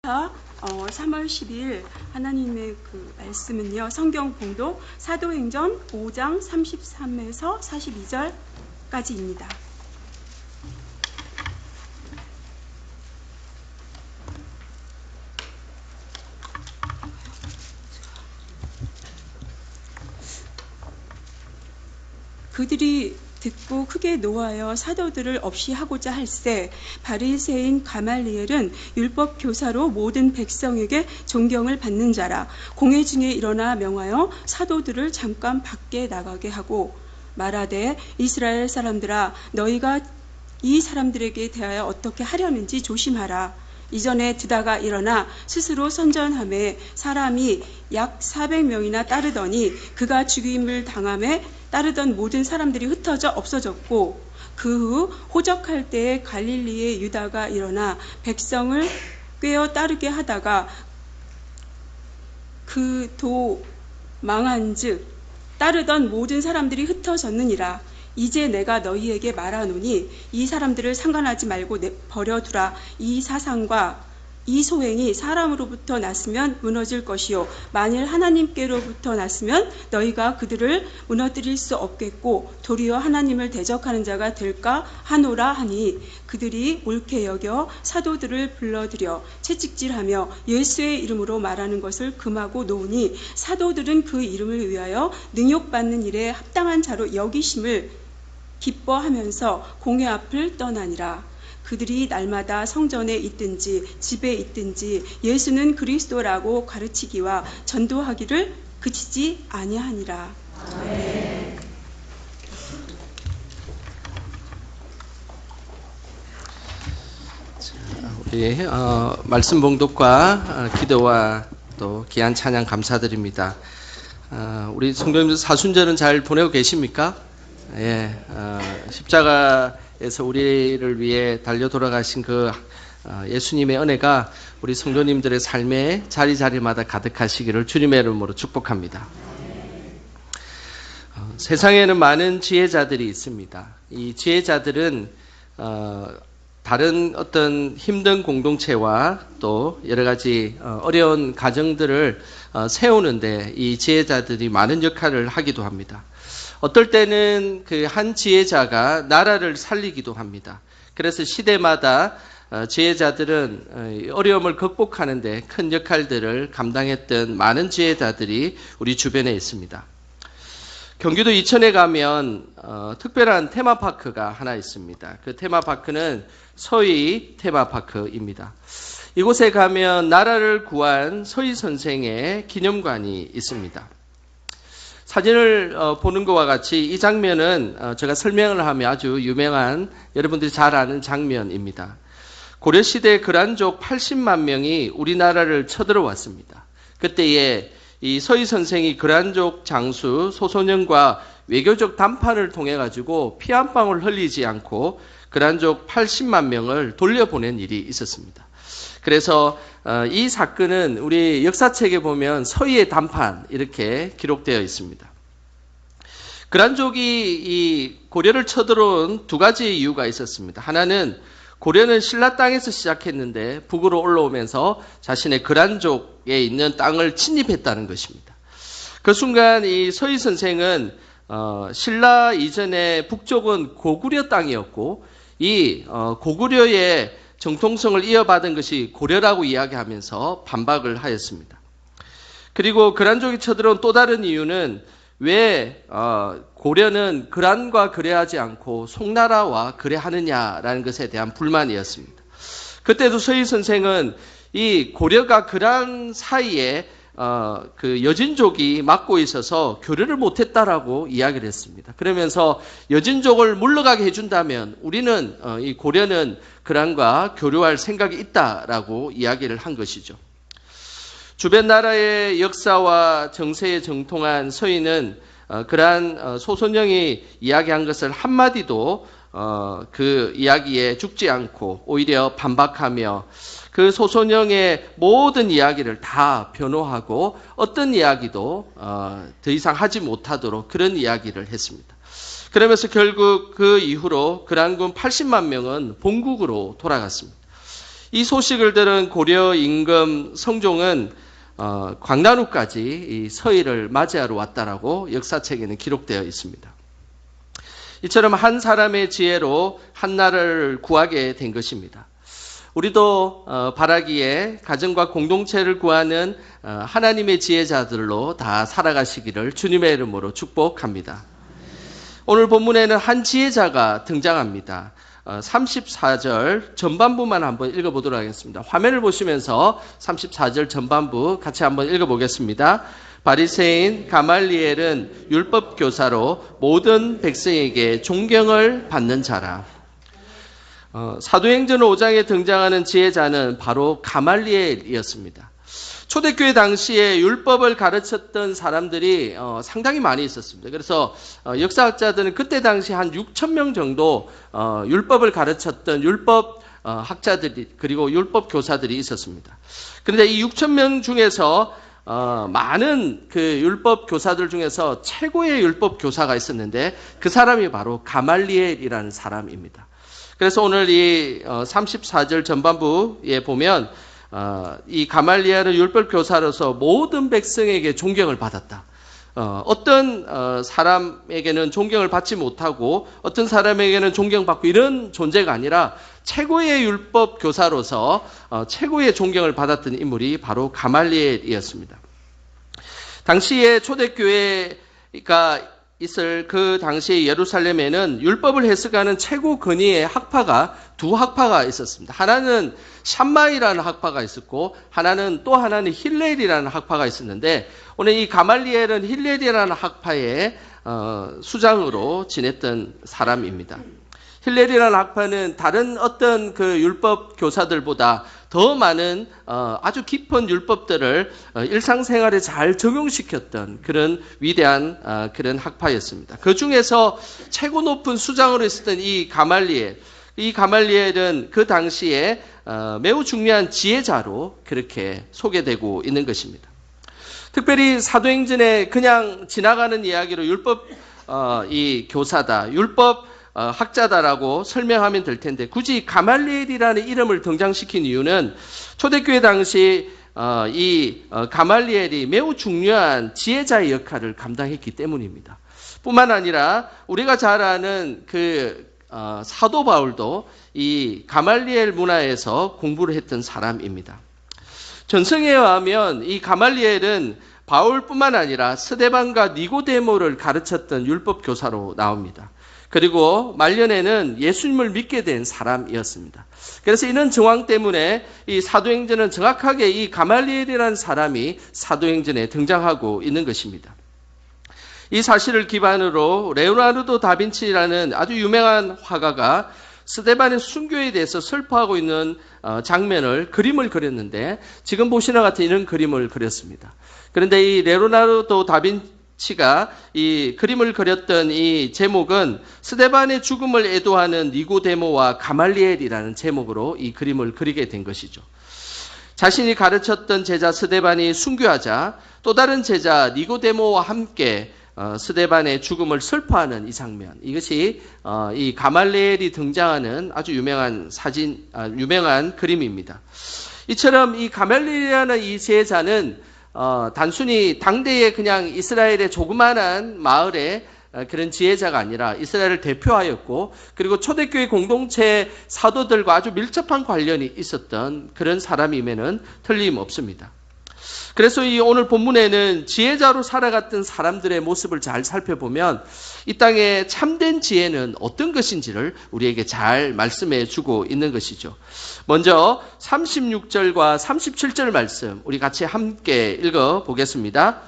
2024 3월 10일 하나님의 그 말씀은요, 성경 봉독 사도행전 5장 33에서 42절까지입니다. 그들이 듣고 크게 노하여 사도들을 없이 하고자 할세 바리새인 가말리엘은 율법 교사로 모든 백성에게 존경을 받는 자라. 공회 중에 일어나 명하여 사도들을 잠깐 밖에 나가게 하고 말하되 이스라엘 사람들아, 너희가 이 사람들에게 대하여 어떻게 하려는지 조심하라. 이전에 드다가 일어나 스스로 선전하매 사람이 약 400명이나 따르더니 그가 죽임을 당함에 따르던 모든 사람들이 흩어져 없어졌고, 그 후 호적할 때에 갈릴리의 유다가 일어나 백성을 꿰어 따르게 하다가 그 도 망한즉 따르던 모든 사람들이 흩어졌느니라. 이제 내가 너희에게 말하노니 이 사람들을 상관하지 말고 버려두라. 이 사상과 이 소행이 사람으로부터 났으면 무너질 것이요 만일 하나님께로부터 났으면 너희가 그들을 무너뜨릴 수 없겠고 도리어 하나님을 대적하는 자가 될까 하노라 하니, 그들이 옳게 여겨 사도들을 불러들여 채찍질하며 예수의 이름으로 말하는 것을 금하고 놓으니, 사도들은 그 이름을 위하여 능욕받는 일에 합당한 자로 여기심을 기뻐하면서 공회 앞을 떠나니라. 그들이 날마다 성전에 있든지 집에 있든지 예수는 그리스도라고 가르치기와 전도하기를 그치지 아니하니라. 아멘. 우리 말씀 봉독과 기도와 또 귀한 찬양 감사드립니다. 우리 성도님들 사순절은 잘 보내고 계십니까? 예, 십자가에서 우리를 위해 달려 돌아가신 그 예수님의 은혜가 우리 성도님들의 삶의 자리자리마다 가득하시기를 주님의 이름으로 축복합니다. 세상에는 많은 지혜자들이 있습니다. 이 지혜자들은 다른 어떤 힘든 공동체와 또 여러 가지 어려운 가정들을 세우는데 이 지혜자들이 많은 역할을 하기도 합니다. 어떨 때는 그 한 지혜자가 나라를 살리기도 합니다. 그래서 시대마다 지혜자들은 어려움을 극복하는 데 큰 역할들을 감당했던 많은 지혜자들이 우리 주변에 있습니다. 경기도 이천에 가면 특별한 테마파크가 하나 있습니다. 그 테마파크는 서희 테마파크입니다. 이곳에 가면 나라를 구한 서희 선생의 기념관이 있습니다. 사진을 보는 것과 같이 이 장면은 제가 설명을 하면 아주 유명한, 여러분들이 잘 아는 장면입니다. 고려시대 그란족 80만 명이 우리나라를 쳐들어왔습니다. 그때에 이 서희 선생이 그란족 장수 소소년과 외교적 담판을 통해 가지고 피 한 방울 흘리지 않고 그란족 80만 명을 돌려보낸 일이 있었습니다. 그래서 이 사건은 우리 역사책에 보면 서희의 담판 이렇게 기록되어 있습니다. 그란족이 이 고려를 쳐들어온 두 가지 이유가 있었습니다. 하나는 고려는 신라 땅에서 시작했는데 북으로 올라오면서 자신의 그란족에 있는 땅을 침입했다는 것입니다. 그 순간 이 서희 선생은 신라 이전에 북쪽은 고구려 땅이었고 이 고구려의 정통성을 이어받은 것이 고려라고 이야기하면서 반박을 하였습니다. 그리고 그란족이 쳐들어온 또 다른 이유는 왜 고려는 그란과 거래하지 않고 송나라와 거래하느냐라는 것에 대한 불만이었습니다. 그때도 서희 선생은 이 고려가 그란 사이에 그 여진족이 맡고 있어서 교류를 못했다라고 이야기를 했습니다. 그러면서 여진족을 물러가게 해준다면 우리는 이 고려는 그란과 교류할 생각이 있다라고 이야기를 한 것이죠. 주변 나라의 역사와 정세에 정통한 서희는 그러한 소선영이 이야기한 것을 한마디도 그 이야기에 죽지 않고 오히려 반박하며 그 소선영의 모든 이야기를 다 변호하고 어떤 이야기도 더 이상 하지 못하도록 그런 이야기를 했습니다. 그러면서 결국 그 이후로 그란군 80만 명은 본국으로 돌아갔습니다. 이 소식을 들은 고려 임금 성종은 광란우까지 이 서희를 맞이하러 왔다라고 역사책에는 기록되어 있습니다. 이처럼 한 사람의 지혜로 한나라를 구하게 된 것입니다. 우리도 바라기에 가정과 공동체를 구하는 하나님의 지혜자들로 다 살아가시기를 주님의 이름으로 축복합니다. 오늘 본문에는 한 지혜자가 등장합니다. 34절 전반부만 한번 읽어보도록 하겠습니다. 화면을 보시면서 34절 전반부 같이 한번 읽어보겠습니다. 바리새인 가말리엘은 율법 교사로 모든 백성에게 존경을 받는 자라. 사도행전 5장에 등장하는 지혜자는 바로 가말리엘이었습니다. 초대교회 당시에 율법을 가르쳤던 사람들이 상당히 많이 있었습니다. 그래서 역사학자들은 그때 당시 한 6천 명 정도 율법을 가르쳤던 율법 학자들이 그리고 율법 교사들이 있었습니다. 그런데 이 6천 명 중에서 많은 그 율법 교사들 중에서 최고의 율법 교사가 있었는데 그 사람이 바로 가말리엘이라는 사람입니다. 그래서 오늘 이 34절 전반부에 보면 이 가말리엘은 율법 교사로서 모든 백성에게 존경을 받았다. 어떤 사람에게는 존경을 받지 못하고 어떤 사람에게는 존경받고 이런 존재가 아니라 최고의 율법 교사로서 최고의 존경을 받았던 인물이 바로 가말리엘이었습니다. 당시에 초대교회가 있을 그 당시 예루살렘에는 율법을 해석하는 최고 권위의 학파가 두 학파가 있었습니다. 하나는 샴마이라는 학파가 있었고 또 하나는 힐렐이라는 학파가 있었는데 오늘 이 가말리엘은 힐렐이라는 학파의 수장으로 지냈던 사람입니다. 힐렐이라는 학파는 다른 어떤 그 율법 교사들보다 더 많은 아주 깊은 율법들을 일상생활에 잘 적용시켰던 그런 위대한 그런 학파였습니다. 그 중에서 최고 높은 수장으로 있었던 이 가말리엘은 그 당시에 매우 중요한 지혜자로 그렇게 소개되고 있는 것입니다. 특별히 사도행전에 그냥 지나가는 이야기로 율법 이 교사다, 율법 학자다라고 설명하면 될 텐데 굳이 가말리엘이라는 이름을 등장시킨 이유는 초대교회 당시 이 가말리엘이 매우 중요한 지혜자의 역할을 감당했기 때문입니다. 뿐만 아니라 우리가 잘 아는 그 사도 바울도 이 가말리엘 문화에서 공부를 했던 사람입니다. 전승에 의하면 이 가말리엘은 바울뿐만 아니라 스데반과 니고데모를 가르쳤던 율법 교사로 나옵니다. 그리고 말년에는 예수님을 믿게 된 사람이었습니다. 그래서 이런 정황 때문에 이 사도행전은 정확하게 이 가말리엘이라는 사람이 사도행전에 등장하고 있는 것입니다. 이 사실을 기반으로 레오나르도 다빈치라는 아주 유명한 화가가 스데반의 순교에 대해서 슬퍼하고 있는 그림을 그렸는데 지금 보시는 같은 이런 그림을 그렸습니다. 그런데 이 레오나르도 다빈치가 이 그림을 그렸던 이 제목은 스데반의 죽음을 애도하는 니고데모와 가말리엘이라는 제목으로 이 그림을 그리게 된 것이죠. 자신이 가르쳤던 제자 스데반이 순교하자 또 다른 제자 니고데모와 함께 스데반의 죽음을 슬퍼하는 이 장면, 이것이 이 가말리엘이 등장하는 아주 유명한 유명한 그림입니다. 이처럼 이 가말리엘이라는 이 제자는 단순히 당대의 그냥 이스라엘의 조그마한 마을의 그런 지혜자가 아니라 이스라엘을 대표하였고 그리고 초대교회 공동체 사도들과 아주 밀접한 관련이 있었던 그런 사람임에는 틀림없습니다. 그래서 이 오늘 본문에는 지혜자로 살아갔던 사람들의 모습을 잘 살펴보면 이 땅에 참된 지혜는 어떤 것인지를 우리에게 잘 말씀해 주고 있는 것이죠. 먼저 36절과 37절 말씀 우리 같이 함께 읽어 보겠습니다.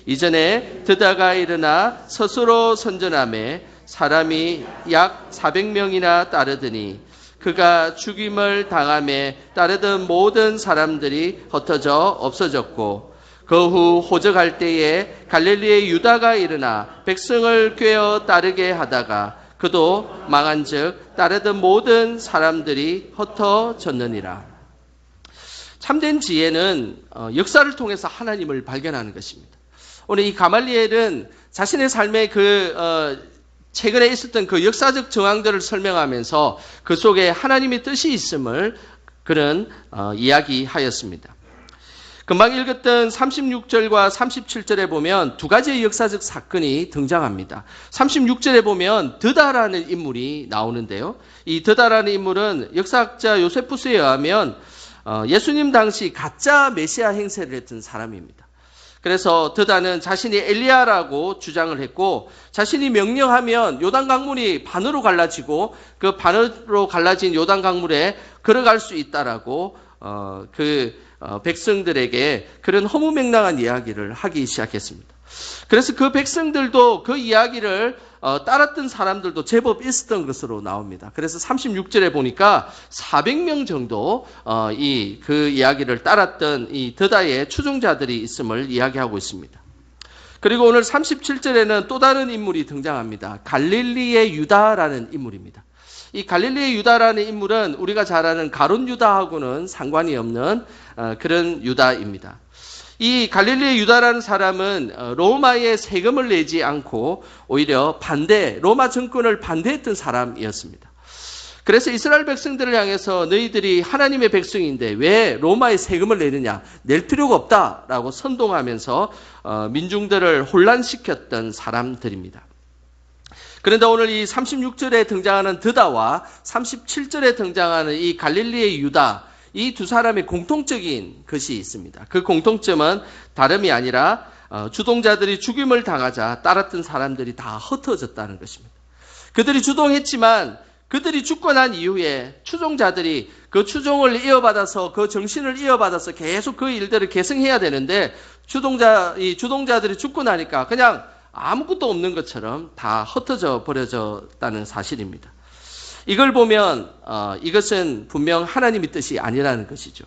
이전에 드다가 일어나 스스로 선전하매 사람이 약 400명이나 따르더니 그가 죽임을 당함에 따르던 모든 사람들이 흩어져 없어졌고 그 후 호적할 때에 갈릴리의 유다가 일어나 백성을 꿰어 따르게 하다가 그도 망한즉 따르던 모든 사람들이 흩어졌느니라. 참된 지혜는 역사를 통해서 하나님을 발견하는 것입니다. 오늘 이 가말리엘은 자신의 삶의 최근에 있었던 그 역사적 정황들을 설명하면서 그 속에 하나님의 뜻이 있음을 그런 이야기하였습니다. 금방 읽었던 36절과 37절에 보면 두 가지의 역사적 사건이 등장합니다. 36절에 보면 드다라는 인물이 나오는데요. 이 드다라는 인물은 역사학자 요세푸스에 의하면 예수님 당시 가짜 메시아 행세를 했던 사람입니다. 그래서 드다는 자신이 엘리야라고 주장을 했고, 자신이 명령하면 요단 강물이 반으로 갈라지고 그 반으로 갈라진 요단 강물에 걸어갈 수 있다라고 백성들에게 그런 허무맹랑한 이야기를 하기 시작했습니다. 그래서 그 백성들도 그 이야기를 따랐던 사람들도 제법 있었던 것으로 나옵니다. 그래서 36절에 보니까 400명 정도 그 이야기를 따랐던 이 드다의 추종자들이 있음을 이야기하고 있습니다. 그리고 오늘 37절에는 또 다른 인물이 등장합니다. 갈릴리의 유다라는 인물입니다. 이 갈릴리의 유다라는 인물은 우리가 잘 아는 가룟 유다하고는 상관이 없는 그런 유다입니다. 이 갈릴리의 유다라는 사람은 로마에 세금을 내지 않고 오히려 로마 정권을 반대했던 사람이었습니다. 그래서 이스라엘 백성들을 향해서 너희들이 하나님의 백성인데 왜 로마에 세금을 내느냐, 낼 필요가 없다라고 선동하면서 민중들을 혼란시켰던 사람들입니다. 그런데 오늘 이 36절에 등장하는 드다와 37절에 등장하는 이 갈릴리의 유다, 이 두 사람의 공통적인 것이 있습니다. 그 공통점은 다름이 아니라 주동자들이 죽임을 당하자 따랐던 사람들이 다 흩어졌다는 것입니다. 그들이 주동했지만 그들이 죽고 난 이후에 추종자들이 그 추종을 이어받아서 그 정신을 이어받아서 계속 그 일들을 계승해야 되는데 주동자들이 죽고 나니까 그냥 아무것도 없는 것처럼 다 흩어져 버려졌다는 사실입니다. 이걸 보면 이것은 분명 하나님의 뜻이 아니라는 것이죠.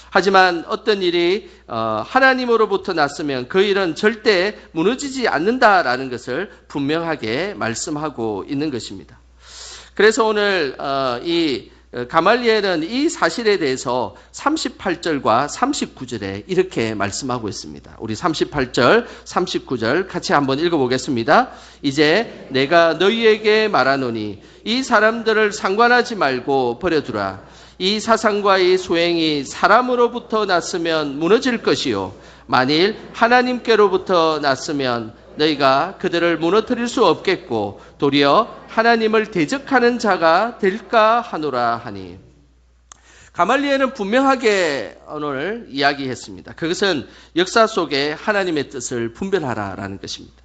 하지만 어떤 일이 하나님으로부터 났으면 그 일은 절대 무너지지 않는다라는 것을 분명하게 말씀하고 있는 것입니다. 그래서 오늘 이 가말리엘은 이 사실에 대해서 38절과 39절에 이렇게 말씀하고 있습니다. 우리 38절, 39절 같이 한번 읽어보겠습니다. 이제 내가 너희에게 말하노니 이 사람들을 상관하지 말고 버려두라. 이 사상과 이 소행이 사람으로부터 났으면 무너질 것이요 만일 하나님께로부터 났으면 너희가 그들을 무너뜨릴 수 없겠고 도리어 하나님을 대적하는 자가 될까 하노라 하니. 가말리엘은 분명하게 오늘 이야기했습니다. 그것은 역사 속에 하나님의 뜻을 분별하라라는 것입니다.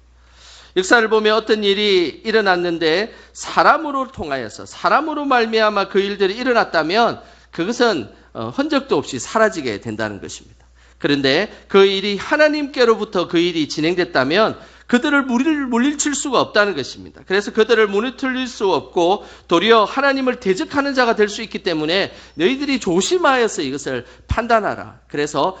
역사를 보면 어떤 일이 일어났는데 사람으로 통하여서 사람으로 말미암아 그 일들이 일어났다면 그것은 흔적도 없이 사라지게 된다는 것입니다. 그런데 그 일이 하나님께로부터 그 일이 진행됐다면 그들을 물리칠 수가 없다는 것입니다. 그래서 그들을 무너뜨릴 수 없고 도리어 하나님을 대적하는 자가 될 수 있기 때문에 너희들이 조심하여서 이것을 판단하라. 그래서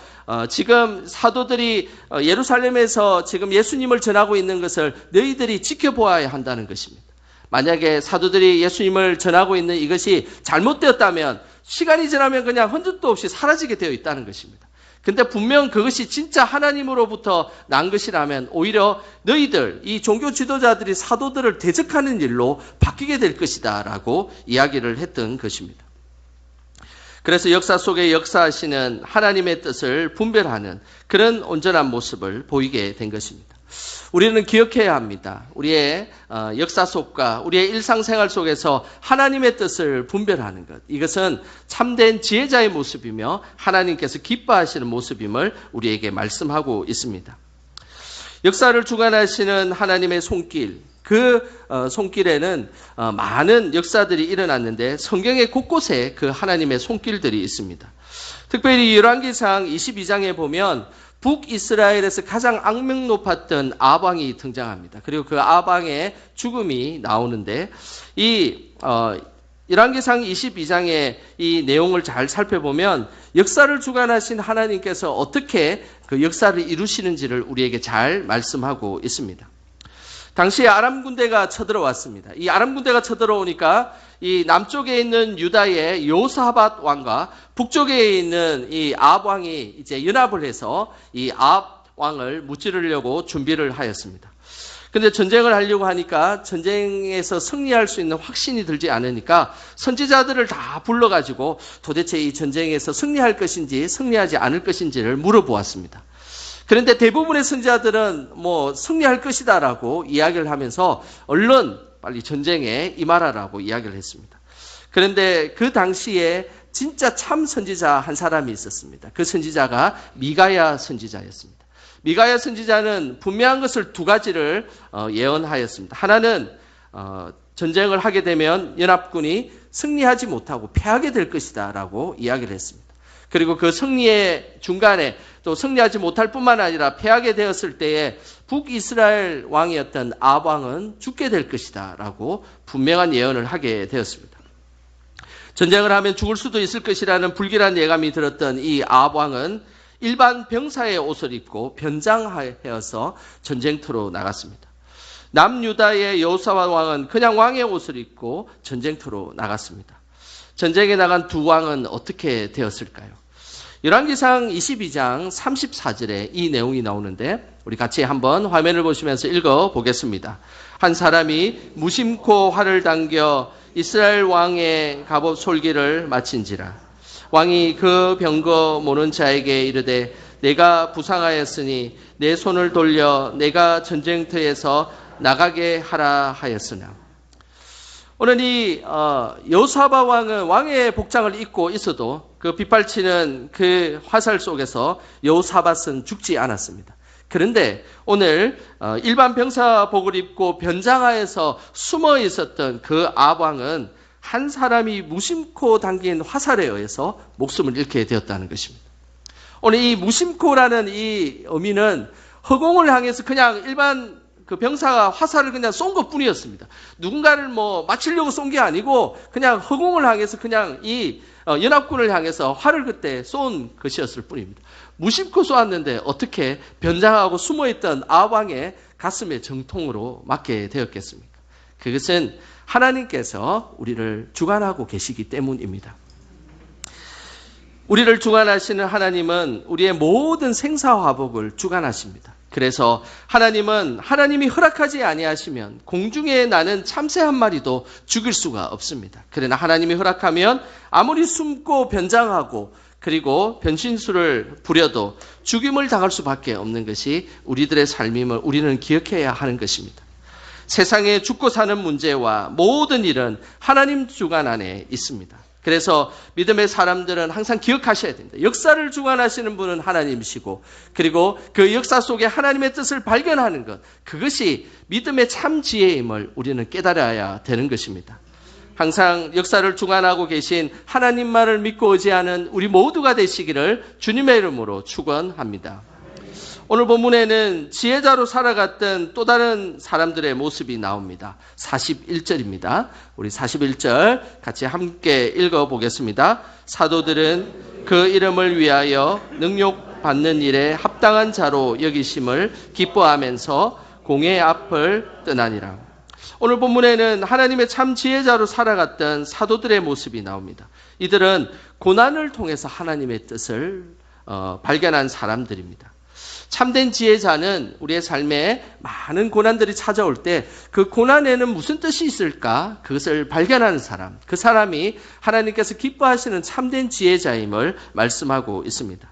지금 사도들이 예루살렘에서 지금 예수님을 전하고 있는 것을 너희들이 지켜보아야 한다는 것입니다. 만약에 사도들이 예수님을 전하고 있는 이것이 잘못되었다면 시간이 지나면 그냥 흔적도 없이 사라지게 되어 있다는 것입니다. 근데 분명 그것이 진짜 하나님으로부터 난 것이라면 오히려 너희들, 이 종교 지도자들이 사도들을 대적하는 일로 바뀌게 될 것이다 라고 이야기를 했던 것입니다. 그래서 역사 속에 역사하시는 하나님의 뜻을 분별하는 그런 온전한 모습을 보이게 된 것입니다. 우리는 기억해야 합니다. 우리의 역사 속과 우리의 일상생활 속에서 하나님의 뜻을 분별하는 것. 이것은 참된 지혜자의 모습이며 하나님께서 기뻐하시는 모습임을 우리에게 말씀하고 있습니다. 역사를 주관하시는 하나님의 손길, 그 손길에는 많은 역사들이 일어났는데 성경의 곳곳에 그 하나님의 손길들이 있습니다. 특별히 열왕기상 22장에 보면 북이스라엘에서 가장 악명 높았던 아방이 등장합니다. 그리고 그 아방의 죽음이 나오는데 이 열왕기상 22장의 이 내용을 잘 살펴보면 역사를 주관하신 하나님께서 어떻게 그 역사를 이루시는지를 우리에게 잘 말씀하고 있습니다. 당시에 아람 군대가 쳐들어왔습니다. 이 아람 군대가 쳐들어오니까 이 남쪽에 있는 유다의 여호사밧 왕과 북쪽에 있는 이 아합 왕이 이제 연합을 해서 이 아합 왕을 무찌르려고 준비를 하였습니다. 근데 전쟁을 하려고 하니까 전쟁에서 승리할 수 있는 확신이 들지 않으니까 선지자들을 다 불러가지고 도대체 이 전쟁에서 승리할 것인지 승리하지 않을 것인지를 물어보았습니다. 그런데 대부분의 선지자들은 승리할 것이다라고 이야기를 하면서 얼른 빨리 전쟁에 임하라라고 이야기를 했습니다. 그런데 그 당시에 진짜 참 선지자 한 사람이 있었습니다. 그 선지자가 미가야 선지자였습니다. 미가야 선지자는 분명한 것을 두 가지를 예언하였습니다. 하나는 전쟁을 하게 되면 연합군이 승리하지 못하고 패하게 될 것이다 라고 이야기를 했습니다. 그리고 그 승리의 중간에 또 승리하지 못할 뿐만 아니라 패하게 되었을 때에 북이스라엘 왕이었던 아합 왕은 죽게 될 것이다 라고 분명한 예언을 하게 되었습니다. 전쟁을 하면 죽을 수도 있을 것이라는 불길한 예감이 들었던 이 아합 왕은 일반 병사의 옷을 입고 변장하여서 전쟁터로 나갔습니다. 남유다의 여호사밧 왕은 그냥 왕의 옷을 입고 전쟁터로 나갔습니다. 전쟁에 나간 두 왕은 어떻게 되었을까요? 열왕기상 22장 34절에 이 내용이 나오는데 우리 같이 한번 화면을 보시면서 읽어보겠습니다. 한 사람이 무심코 활을 당겨 이스라엘 왕의 갑옷 솔기를 마친지라. 왕이 그 병거 모는 자에게 이르되 내가 부상하였으니 내 손을 돌려 내가 전쟁터에서 나가게 하라 하였으나. 오늘 이 여호사밧 왕은 왕의 복장을 입고 있어도 그 빗발치는 그 화살 속에서 여호사밧은 죽지 않았습니다. 그런데 오늘 일반 병사복을 입고 변장하여서 숨어 있었던 그 아합 왕은 한 사람이 무심코 당긴 화살에 의해서 목숨을 잃게 되었다는 것입니다. 오늘 이 무심코라는 이 의미는 허공을 향해서 그냥 일반 그 병사가 화살을 그냥 쏜 것뿐이었습니다. 누군가를 맞추려고 쏜 게 아니고 그냥 허공을 향해서 그냥 이 연합군을 향해서 활을 그때 쏜 것이었을 뿐입니다. 무심코 쏘았는데 어떻게 변장하고 숨어있던 아합 왕의 가슴에 정통으로 맞게 되었겠습니까? 그것은 하나님께서 우리를 주관하고 계시기 때문입니다. 우리를 주관하시는 하나님은 우리의 모든 생사화복을 주관하십니다. 그래서 하나님은 하나님이 허락하지 아니하시면 공중에 나는 참새 한 마리도 죽일 수가 없습니다. 그러나 하나님이 허락하면 아무리 숨고 변장하고 그리고 변신술을 부려도 죽임을 당할 수밖에 없는 것이 우리들의 삶임을 우리는 기억해야 하는 것입니다. 세상에 죽고 사는 문제와 모든 일은 하나님 주관 안에 있습니다. 그래서 믿음의 사람들은 항상 기억하셔야 됩니다. 역사를 주관하시는 분은 하나님이시고 그리고 그 역사 속에 하나님의 뜻을 발견하는 것, 그것이 믿음의 참 지혜임을 우리는 깨달아야 되는 것입니다. 항상 역사를 주관하고 계신 하나님만을 믿고 의지하는 우리 모두가 되시기를 주님의 이름으로 축원합니다. 오늘 본문에는 지혜자로 살아갔던 또 다른 사람들의 모습이 나옵니다. 41절입니다. 우리 41절 같이 함께 읽어보겠습니다. 사도들은 그 이름을 위하여 능욕받는 일에 합당한 자로 여기심을 기뻐하면서 공회 앞을 떠나니라. 오늘 본문에는 하나님의 참 지혜자로 살아갔던 사도들의 모습이 나옵니다. 이들은 고난을 통해서 하나님의 뜻을 발견한 사람들입니다. 참된 지혜자는 우리의 삶에 많은 고난들이 찾아올 때 그 고난에는 무슨 뜻이 있을까? 그것을 발견하는 사람, 그 사람이 하나님께서 기뻐하시는 참된 지혜자임을 말씀하고 있습니다.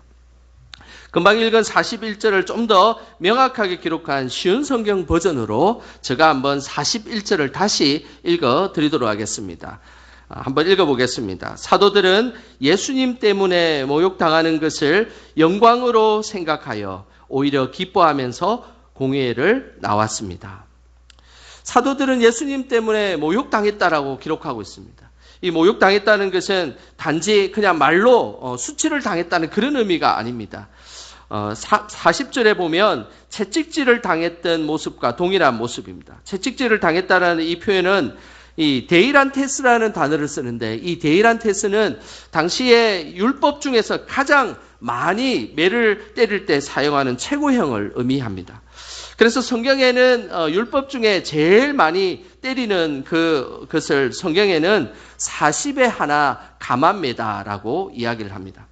금방 읽은 41절을 좀 더 명확하게 기록한 쉬운 성경 버전으로 제가 한번 41절을 다시 읽어드리도록 하겠습니다. 한번 읽어보겠습니다. 사도들은 예수님 때문에 모욕당하는 것을 영광으로 생각하여 오히려 기뻐하면서 공회를 나왔습니다. 사도들은 예수님 때문에 모욕당했다라고 기록하고 있습니다. 이 모욕당했다는 것은 단지 그냥 말로 수치를 당했다는 그런 의미가 아닙니다. 40절에 보면 채찍질을 당했던 모습과 동일한 모습입니다. 채찍질을 당했다는 이 표현은 이 데이란테스라는 단어를 쓰는데 이 데이란테스는 당시의 율법 중에서 가장 많이 매를 때릴 때 사용하는 최고형을 의미합니다. 그래서 성경에는 율법 중에 제일 많이 때리는 그것을 성경에는 40에 하나 가만매다라고 이야기를 합니다.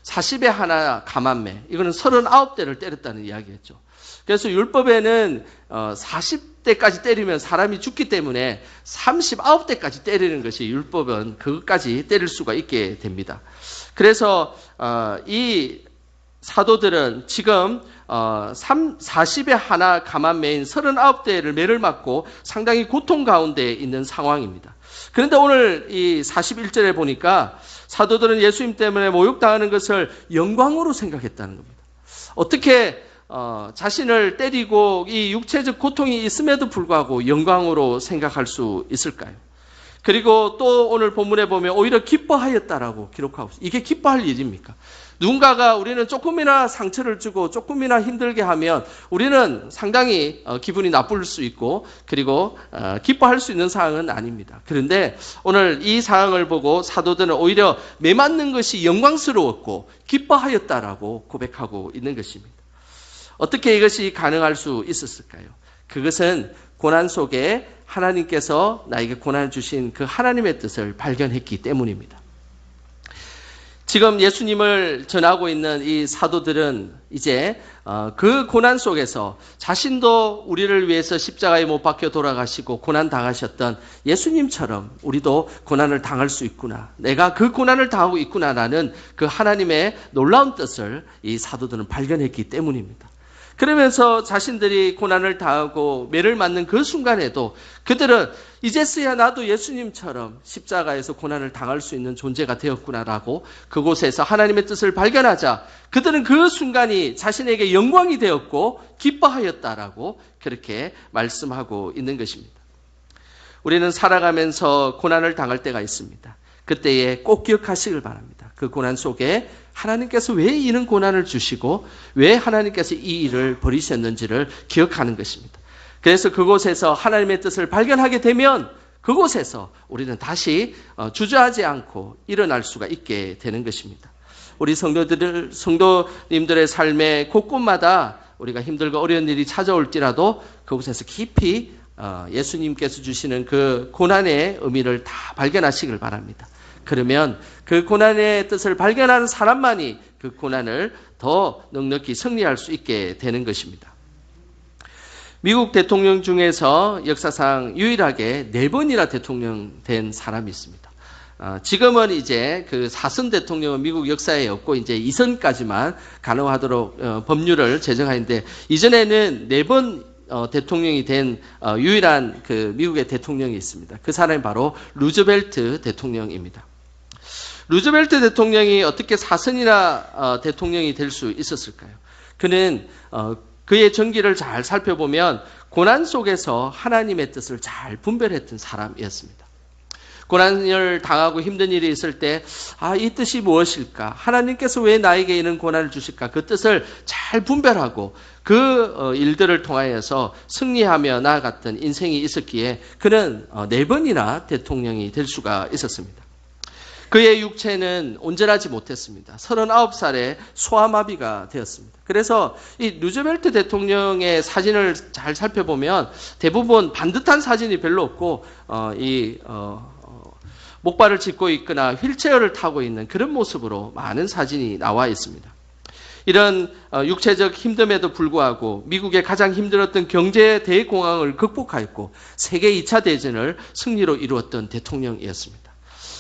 40에 하나 가만매. 이거는 39대를 때렸다는 이야기였죠. 그래서 율법에는 40대까지 때리면 사람이 죽기 때문에 39대까지 때리는 것이 율법은 그것까지 때릴 수가 있게 됩니다. 그래서 이 사도들은 지금 40에 하나 가만 매인 39대를 매를 맞고 상당히 고통 가운데 있는 상황입니다. 그런데 오늘 이 41절에 보니까 사도들은 예수님 때문에 모욕당하는 것을 영광으로 생각했다는 겁니다. 어떻게 자신을 때리고 이 육체적 고통이 있음에도 불구하고 영광으로 생각할 수 있을까요? 그리고 또 오늘 본문에 보면 오히려 기뻐하였다라고 기록하고 있습니다. 이게 기뻐할 일입니까? 누군가가 우리는 조금이나 상처를 주고 조금이나 힘들게 하면 우리는 상당히 기분이 나쁠 수 있고 그리고 기뻐할 수 있는 상황은 아닙니다. 그런데 오늘 이 상황을 보고 사도들은 오히려 매맞는 것이 영광스러웠고 기뻐하였다라고 고백하고 있는 것입니다. 어떻게 이것이 가능할 수 있었을까요? 그것은 고난 속에 하나님께서 나에게 고난을 주신 그 하나님의 뜻을 발견했기 때문입니다. 지금 예수님을 전하고 있는 이 사도들은 이제 그 고난 속에서 자신도 우리를 위해서 십자가에 못 박혀 돌아가시고 고난 당하셨던 예수님처럼 우리도 고난을 당할 수 있구나. 내가 그 고난을 당하고 있구나라는 그 하나님의 놀라운 뜻을 이 사도들은 발견했기 때문입니다. 그러면서 자신들이 고난을 당하고 매를 맞는 그 순간에도 그들은 이제서야 나도 예수님처럼 십자가에서 고난을 당할 수 있는 존재가 되었구나라고 그곳에서 하나님의 뜻을 발견하자 그들은 그 순간이 자신에게 영광이 되었고 기뻐하였다라고 그렇게 말씀하고 있는 것입니다. 우리는 살아가면서 고난을 당할 때가 있습니다. 그때에 꼭 기억하시길 바랍니다. 그 고난 속에 하나님께서 왜 이런 고난을 주시고 왜 하나님께서 이 일을 벌이셨는지를 기억하는 것입니다. 그래서 그곳에서 하나님의 뜻을 발견하게 되면 그곳에서 우리는 다시 주저하지 않고 일어날 수가 있게 되는 것입니다. 우리 성도님들의 삶의 곳곳마다 우리가 힘들고 어려운 일이 찾아올지라도 그곳에서 깊이 예수님께서 주시는 그 고난의 의미를 다 발견하시길 바랍니다. 그러면 그 고난의 뜻을 발견하는 사람만이 그 고난을 더 넉넉히 승리할 수 있게 되는 것입니다. 미국 대통령 중에서 역사상 유일하게 4번이나 대통령 된 사람이 있습니다. 지금은 이제 그 4선 대통령은 미국 역사에 없고 이제 2선까지만 가능하도록 법률을 제정하는데 이전에는 4번 대통령이 된 유일한 그 미국의 대통령이 있습니다. 그 사람이 바로 루즈벨트 대통령입니다. 루즈벨트 대통령이 어떻게 4선이나 대통령이 될 수 있었을까요? 그는 그의 전기를 잘 살펴보면 고난 속에서 하나님의 뜻을 잘 분별했던 사람이었습니다. 고난을 당하고 힘든 일이 있을 때, 이 뜻이 무엇일까? 하나님께서 왜 나에게 이런 고난을 주실까? 그 뜻을 잘 분별하고 그 일들을 통하여서 승리하며 나아갔던 인생이 있었기에 그는 4번이나 대통령이 될 수가 있었습니다. 그의 육체는 온전하지 못했습니다. 39살에 소아마비가 되었습니다. 그래서 이 루즈벨트 대통령의 사진을 잘 살펴보면 대부분 반듯한 사진이 별로 없고 목발을 짚고 있거나 휠체어를 타고 있는 그런 모습으로 많은 사진이 나와 있습니다. 이런 육체적 힘듦에도 불구하고 미국의 가장 힘들었던 경제 대공황을 극복하였고 세계 2차 대전을 승리로 이루었던 대통령이었습니다.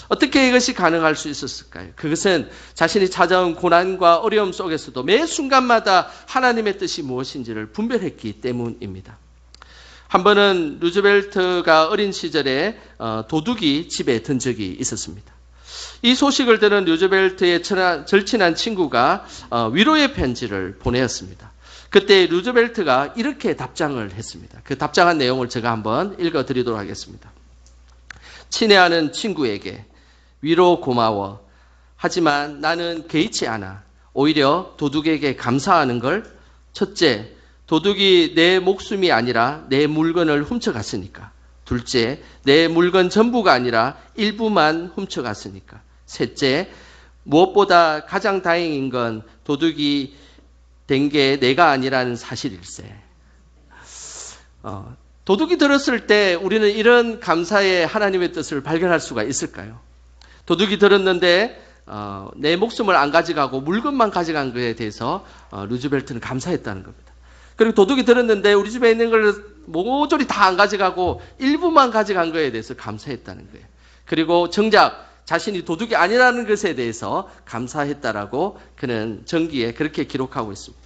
어떻게 이것이 가능할 수 있었을까요? 그것은 자신이 찾아온 고난과 어려움 속에서도 매 순간마다 하나님의 뜻이 무엇인지를 분별했기 때문입니다. 한 번은 루즈벨트가 어린 시절에 도둑이 집에 든 적이 있었습니다. 이 소식을 들은 루즈벨트의 절친한 친구가 위로의 편지를 보내었습니다. 그때 루즈벨트가 이렇게 답장을 했습니다. 그 답장한 내용을 제가 한번 읽어드리도록 하겠습니다. 친애하는 친구에게 위로 고마워. 하지만 나는 개의치 않아. 오히려 도둑에게 감사하는 걸. 첫째, 도둑이 내 목숨이 아니라 내 물건을 훔쳐갔으니까. 둘째, 내 물건 전부가 아니라 일부만 훔쳐갔으니까. 셋째, 무엇보다 가장 다행인 건 도둑이 된 게 내가 아니라는 사실일세. 도둑이 들었을 때 우리는 이런 감사의 하나님의 뜻을 발견할 수가 있을까요? 도둑이 들었는데 내 목숨을 안 가져가고 물건만 가져간 것에 대해서 루즈벨트는 감사했다는 겁니다. 그리고 도둑이 들었는데 우리 집에 있는 걸 모조리 다 안 가져가고 일부만 가져간 거에 대해서 감사했다는 거예요. 그리고 정작 자신이 도둑이 아니라는 것에 대해서 감사했다라고 그는 전기에 그렇게 기록하고 있습니다.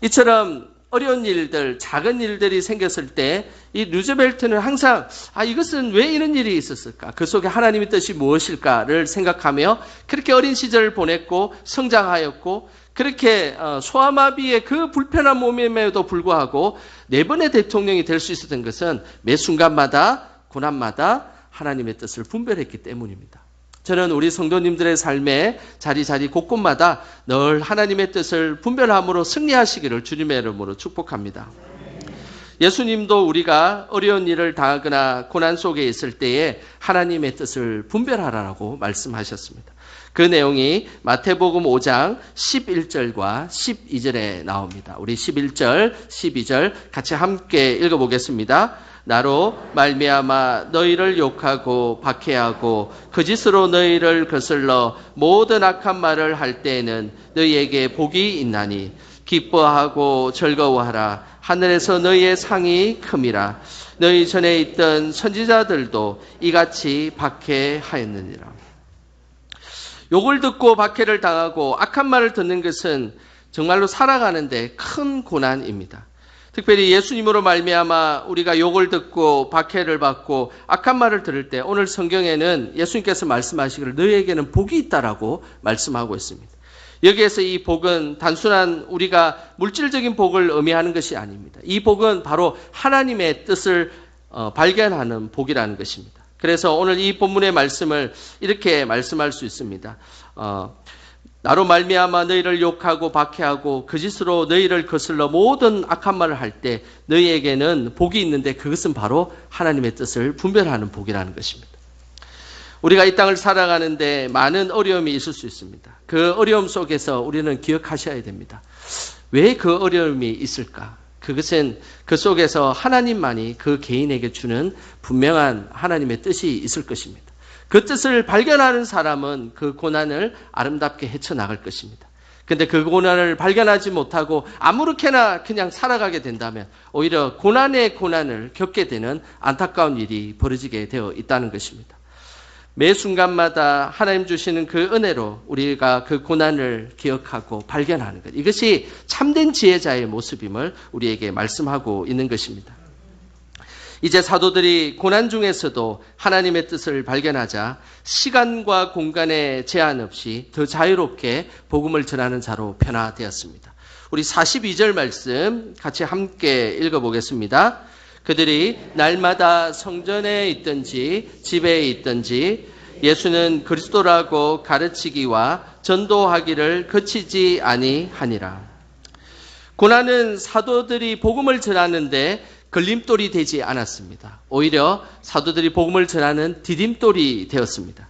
이처럼 어려운 일들, 작은 일들이 생겼을 때 이 루즈벨트는 항상 이것은 왜 이런 일이 있었을까? 그 속에 하나님의 뜻이 무엇일까를 생각하며 그렇게 어린 시절을 보냈고 성장하였고 그렇게 소아마비의 그 불편한 몸임에도 불구하고 4번의 대통령이 될 수 있었던 것은 매 순간마다 고난마다 하나님의 뜻을 분별했기 때문입니다. 저는 우리 성도님들의 삶에 자리자리 곳곳마다 늘 하나님의 뜻을 분별함으로 승리하시기를 주님의 이름으로 축복합니다. 예수님도 우리가 어려운 일을 당하거나 고난 속에 있을 때에 하나님의 뜻을 분별하라고 말씀하셨습니다. 그 내용이 마태복음 5장 11절과 12절에 나옵니다. 우리 11절, 12절 같이 함께 읽어보겠습니다. 나로 말미암아 너희를 욕하고 박해하고 거짓으로 너희를 거슬러 모든 악한 말을 할 때에는 너희에게 복이 있나니 기뻐하고 즐거워하라. 하늘에서 너희의 상이 큼이라. 너희 전에 있던 선지자들도 이같이 박해하였느니라. 욕을 듣고 박해를 당하고 악한 말을 듣는 것은 정말로 살아가는데 큰 고난입니다. 특별히 예수님으로 말미암아 우리가 욕을 듣고 박해를 받고 악한 말을 들을 때 오늘 성경에는 예수님께서 말씀하시기를 너희에게는 복이 있다라고 말씀하고 있습니다. 여기에서 이 복은 단순한 우리가 물질적인 복을 의미하는 것이 아닙니다. 이 복은 바로 하나님의 뜻을 발견하는 복이라는 것입니다. 그래서 오늘 이 본문의 말씀을 이렇게 말씀할 수 있습니다. 나로 말미암아 너희를 욕하고 박해하고 거짓으로 너희를 거슬러 모든 악한 말을 할 때 너희에게는 복이 있는데 그것은 바로 하나님의 뜻을 분별하는 복이라는 것입니다. 우리가 이 땅을 살아가는데 많은 어려움이 있을 수 있습니다. 그 어려움 속에서 우리는 기억하셔야 됩니다. 왜 그 어려움이 있을까? 그것은 그 속에서 하나님만이 그 개인에게 주는 분명한 하나님의 뜻이 있을 것입니다. 그 뜻을 발견하는 사람은 그 고난을 아름답게 헤쳐나갈 것입니다. 근데 그 고난을 발견하지 못하고 아무렇게나 그냥 살아가게 된다면 오히려 고난의 고난을 겪게 되는 안타까운 일이 벌어지게 되어 있다는 것입니다. 매 순간마다 하나님 주시는 그 은혜로 우리가 그 고난을 기억하고 발견하는 것. 이것이 참된 지혜자의 모습임을 우리에게 말씀하고 있는 것입니다. 이제 사도들이 고난 중에서도 하나님의 뜻을 발견하자 시간과 공간의 제한 없이 더 자유롭게 복음을 전하는 자로 변화되었습니다. 우리 42절 말씀 같이 함께 읽어보겠습니다. 그들이 날마다 성전에 있든지 집에 있든지 예수는 그리스도라고 가르치기와 전도하기를 그치지 아니하니라. 고난은 사도들이 복음을 전하는데 걸림돌이 되지 않았습니다. 오히려 사도들이 복음을 전하는 디딤돌이 되었습니다.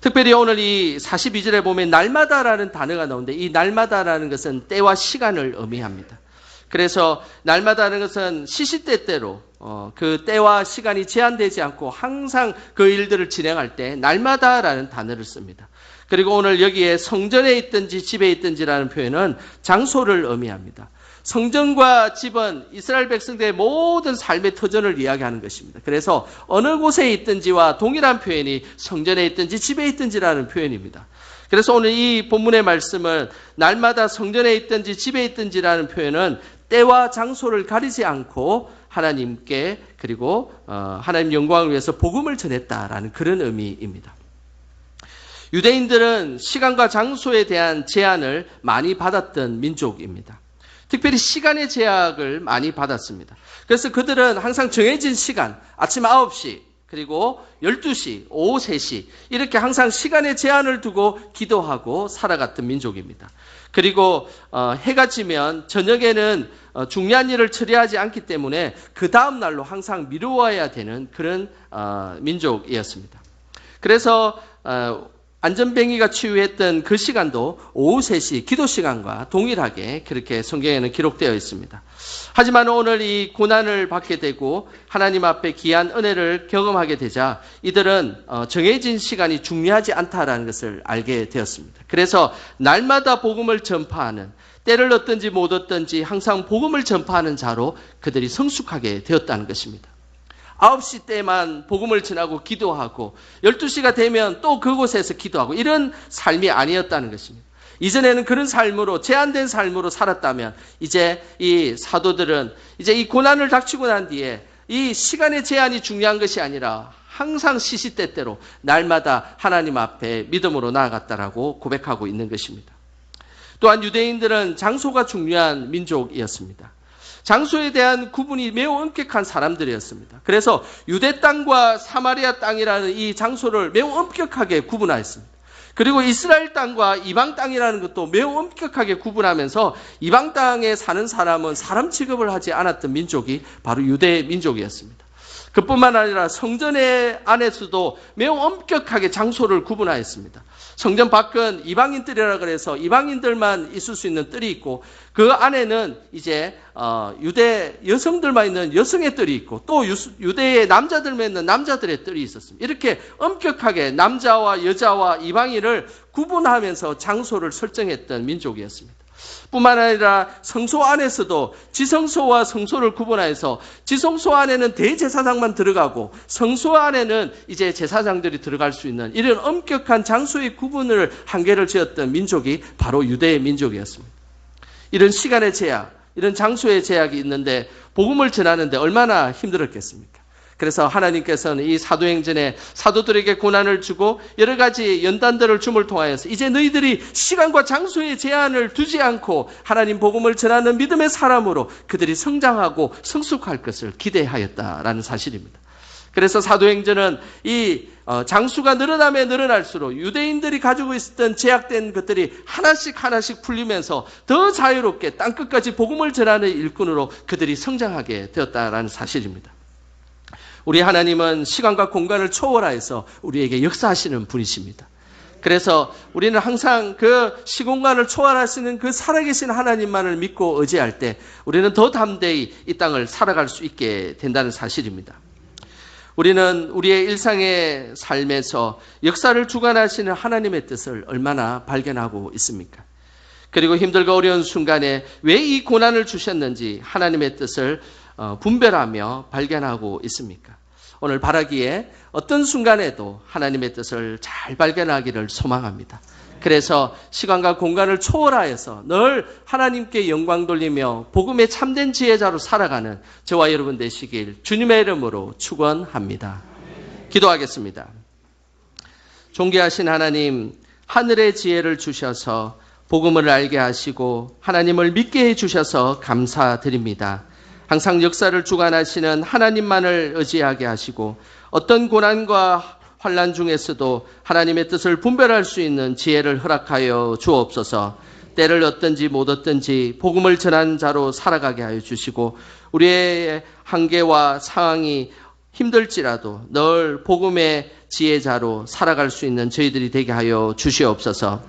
특별히 오늘 이 42절에 보면 날마다라는 단어가 나오는데 이 날마다라는 것은 때와 시간을 의미합니다. 그래서 날마다는 것은 시시때때로 그 때와 시간이 제한되지 않고 항상 그 일들을 진행할 때 날마다라는 단어를 씁니다. 그리고 오늘 여기에 성전에 있든지 집에 있든지라는 표현은 장소를 의미합니다. 성전과 집은 이스라엘 백성들의 모든 삶의 터전을 이야기하는 것입니다. 그래서 어느 곳에 있든지와 동일한 표현이 성전에 있든지 집에 있든지라는 표현입니다. 그래서 오늘 이 본문의 말씀은 날마다 성전에 있든지 집에 있든지라는 표현은 때와 장소를 가리지 않고 하나님께 그리고 하나님 영광을 위해서 복음을 전했다라는 그런 의미입니다. 유대인들은 시간과 장소에 대한 제한을 많이 받았던 민족입니다. 특별히 시간의 제약을 많이 받았습니다. 그래서 그들은 항상 정해진 시간, 아침 9시, 그리고 12시, 오후 3시 이렇게 항상 시간의 제한을 두고 기도하고 살아갔던 민족입니다. 그리고 해가 지면 저녁에는 중요한 일을 처리하지 않기 때문에 그 다음 날로 항상 미루어야 되는 그런 민족이었습니다. 그래서 안전뱅이가 치유했던 그 시간도 오후 3시 기도 시간과 동일하게 그렇게 성경에는 기록되어 있습니다. 하지만 오늘 이 고난을 받게 되고 하나님 앞에 귀한 은혜를 경험하게 되자 이들은 정해진 시간이 중요하지 않다라는 것을 알게 되었습니다. 그래서 날마다 복음을 전파하는, 때를 얻든지 못 얻든지 항상 복음을 전파하는 자로 그들이 성숙하게 되었다는 것입니다. 9시 때만 복음을 전하고 기도하고 12시가 되면 또 그곳에서 기도하고 이런 삶이 아니었다는 것입니다. 이전에는 그런 삶으로, 제한된 삶으로 살았다면 이제 이 사도들은 이제 이 고난을 닥치고 난 뒤에 이 시간의 제한이 중요한 것이 아니라 항상 시시때때로 날마다 하나님 앞에 믿음으로 나아갔다라고 고백하고 있는 것입니다. 또한 유대인들은 장소가 중요한 민족이었습니다. 장소에 대한 구분이 매우 엄격한 사람들이었습니다. 그래서 유대 땅과 사마리아 땅이라는 이 장소를 매우 엄격하게 구분하였습니다. 그리고 이스라엘 땅과 이방 땅이라는 것도 매우 엄격하게 구분하면서 이방 땅에 사는 사람은 사람 취급을 하지 않았던 민족이 바로 유대 민족이었습니다. 그뿐만 아니라 성전 안에서도 매우 엄격하게 장소를 구분하였습니다. 성전 밖은 이방인들이라 그래서 이방인들만 있을 수 있는 뜰이 있고 그 안에는 이제 유대 여성들만 있는 여성의 뜰이 있고 또 유대의 남자들만 있는 남자들의 뜰이 있었습니다. 이렇게 엄격하게 남자와 여자와 이방인을 구분하면서 장소를 설정했던 민족이었습니다. 뿐만 아니라 성소 안에서도 지성소와 성소를 구분해서 지성소 안에는 대제사장만 들어가고 성소 안에는 이제 제사장들이 들어갈 수 있는 이런 엄격한 장소의 구분을 한계를 지었던 민족이 바로 유대의 민족이었습니다. 이런 시간의 제약, 이런 장소의 제약이 있는데 복음을 전하는데 얼마나 힘들었겠습니까? 그래서 하나님께서는 이 사도행전에 사도들에게 고난을 주고 여러 가지 연단들을 줌을 통하여서 이제 너희들이 시간과 장소의 제한을 두지 않고 하나님 복음을 전하는 믿음의 사람으로 그들이 성장하고 성숙할 것을 기대하였다라는 사실입니다. 그래서 사도행전은 이 장수가 늘어나면 늘어날수록 유대인들이 가지고 있었던 제약된 것들이 하나씩 풀리면서 더 자유롭게 땅끝까지 복음을 전하는 일꾼으로 그들이 성장하게 되었다라는 사실입니다. 우리 하나님은 시간과 공간을 초월하여서 우리에게 역사하시는 분이십니다. 그래서 우리는 항상 그 시공간을 초월하시는 그 살아계신 하나님만을 믿고 의지할 때 우리는 더 담대히 이 땅을 살아갈 수 있게 된다는 사실입니다. 우리는 우리의 일상의 삶에서 역사를 주관하시는 하나님의 뜻을 얼마나 발견하고 있습니까? 그리고 힘들고 어려운 순간에 왜 이 고난을 주셨는지 하나님의 뜻을 분별하며 발견하고 있습니까? 오늘 바라기에 어떤 순간에도 하나님의 뜻을 잘 발견하기를 소망합니다. 그래서 시간과 공간을 초월하여서 늘 하나님께 영광 돌리며 복음의 참된 지혜자로 살아가는 저와 여러분 되시길 주님의 이름으로 축원합니다. 기도하겠습니다. 존귀하신 하나님, 하늘의 지혜를 주셔서 복음을 알게 하시고 하나님을 믿게 해주셔서 감사드립니다. 항상 역사를 주관하시는 하나님만을 의지하게 하시고 어떤 고난과 환난 중에서도 하나님의 뜻을 분별할 수 있는 지혜를 허락하여 주옵소서. 때를 얻든지 못 얻든지 복음을 전한 자로 살아가게 하여 주시고 우리의 한계와 상황이 힘들지라도 늘 복음의 지혜자로 살아갈 수 있는 저희들이 되게 하여 주시옵소서.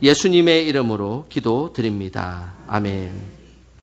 예수님의 이름으로 기도드립니다. 아멘.